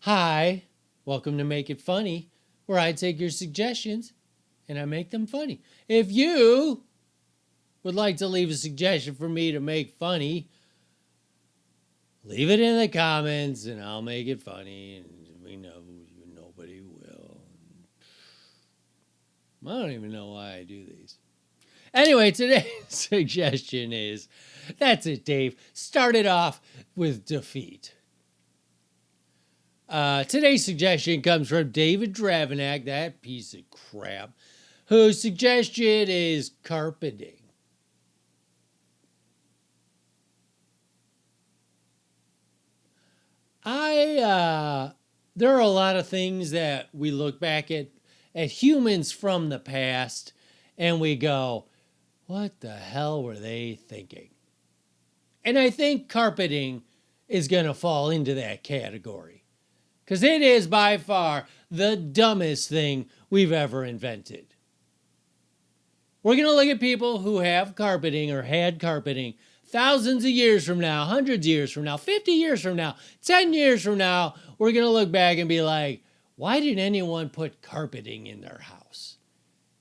Hi, welcome to Make It Funny, where I take your suggestions and I make them funny. If you would like to leave a suggestion for me to make funny, leave it in the comments and I'll make it funny. And we know nobody will. I don't even know why I do these. Anyway, today's suggestion is that's it, Dave. Start it off with defeat. Today's suggestion comes from David Dravanak, that piece of crap, whose suggestion is carpeting. There are a lot of things that we look back at humans from the past and we go, what the hell were they thinking? And I think carpeting is going to fall into that category because it is by far the dumbest thing we've ever invented. We're going to look at people who have carpeting or had carpeting thousands of years from now, hundreds of years from now, 50 years from now, 10 years from now. We're going to look back and be like, why did anyone put carpeting in their house?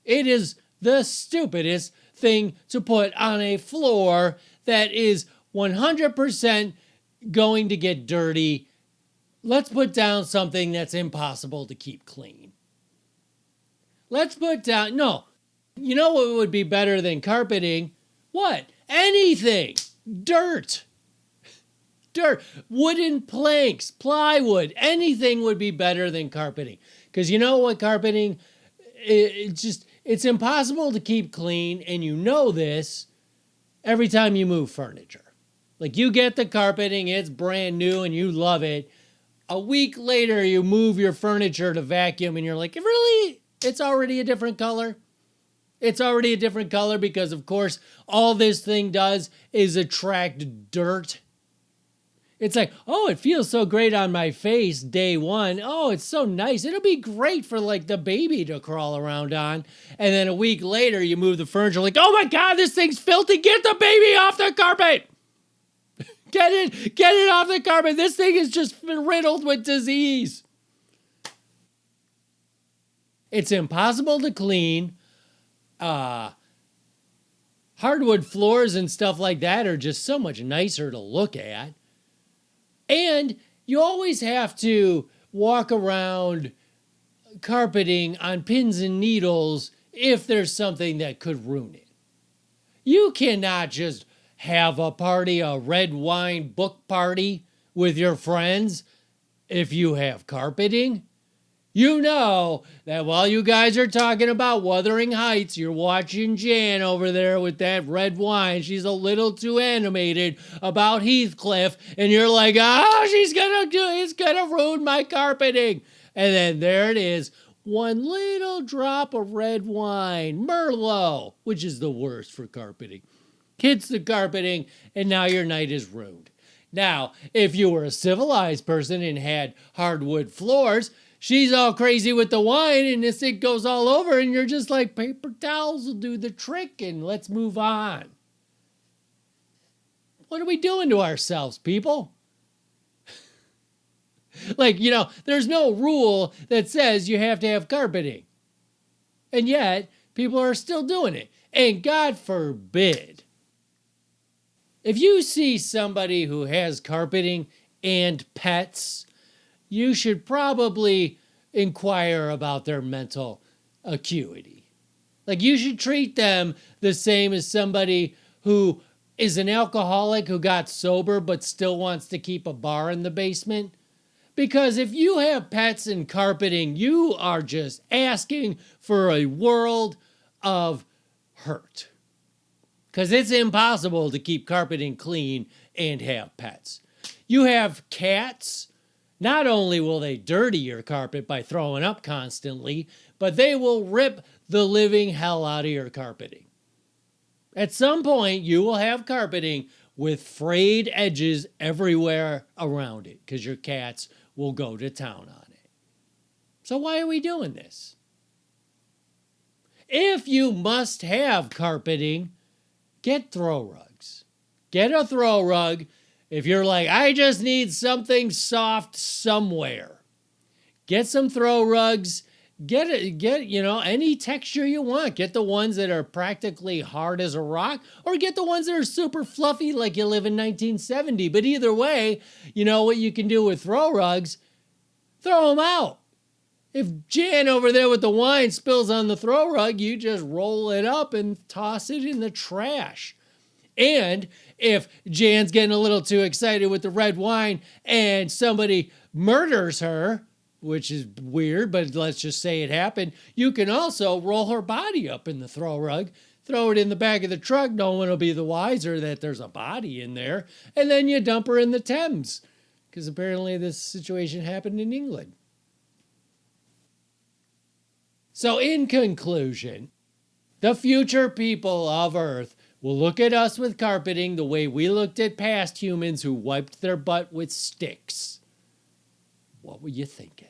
It is the stupidest thing to put on a floor that is 100% going to get dirty. Let's put down something that's impossible to keep clean. Let's put down, no, you know what would be better than carpeting? What? Anything. Dirt. Wooden planks, plywood, anything would be better than carpeting. Because you know what carpeting, it's impossible to keep clean, and you know this every time you move furniture. Like you get the carpeting, it's brand new and you love it. A week later, you move your furniture to vacuum and you're like, really? It's already a different color? It's already a different color because, of course, all this thing does is attract dirt. It's like, oh, it feels so great on my face day one. Oh, it's so nice. It'll be great for like the baby to crawl around on. And then a week later, you move the furniture like, oh my God, this thing's filthy. Get the baby off the carpet. Get it off the carpet. This thing is just riddled with disease. It's impossible to clean. Hardwood floors and stuff like that are just so much nicer to look at. And you always have to walk around carpeting on pins and needles if there's something that could ruin it. You cannot just have a party, a red wine book party with your friends if you have carpeting. You know that while you guys are talking about Wuthering Heights, you're watching Jan over there with that red wine. She's a little too animated about Heathcliff, and you're like, it's gonna ruin my carpeting. And then there it is, one little drop of red wine, Merlot, which is the worst for carpeting, hits the carpeting, and now your night is ruined. Now, if you were a civilized person and had hardwood floors, she's all crazy with the wine and this thing goes all over and you're just like, paper towels will do the trick and let's move on. What are we doing to ourselves, people? Like, there's no rule that says you have to have carpeting. And yet, people are still doing it. And God forbid, if you see somebody who has carpeting and pets, you should probably inquire about their mental acuity. Like you should treat them the same as somebody who is an alcoholic who got sober but still wants to keep a bar in the basement. Because if you have pets and carpeting, you are just asking for a world of hurt. Because it's impossible to keep carpeting clean and have pets. You have cats. Not only will they dirty your carpet by throwing up constantly, but they will rip the living hell out of your carpeting. At some point, you will have carpeting with frayed edges everywhere around it because your cats will go to town on it. So why are we doing this? If you must have carpeting, get throw rugs. Get a throw rug. If you're like, I just need something soft somewhere. Get some throw rugs. Get any texture you want. Get the ones that are practically hard as a rock, or get the ones that are super fluffy like you live in 1970. But either way, you know what you can do with throw rugs? Throw them out. If Jan over there with the wine spills on the throw rug, you just roll it up and toss it in the trash. And if Jan's getting a little too excited with the red wine and somebody murders her, which is weird, but let's just say it happened, you can also roll her body up in the throw rug, throw it in the back of the truck. No one will be the wiser that there's a body in there. And then you dump her in the Thames, because apparently this situation happened in England. So in conclusion, the future people of Earth will look at us with carpeting the way we looked at past humans who wiped their butt with sticks. What were you thinking?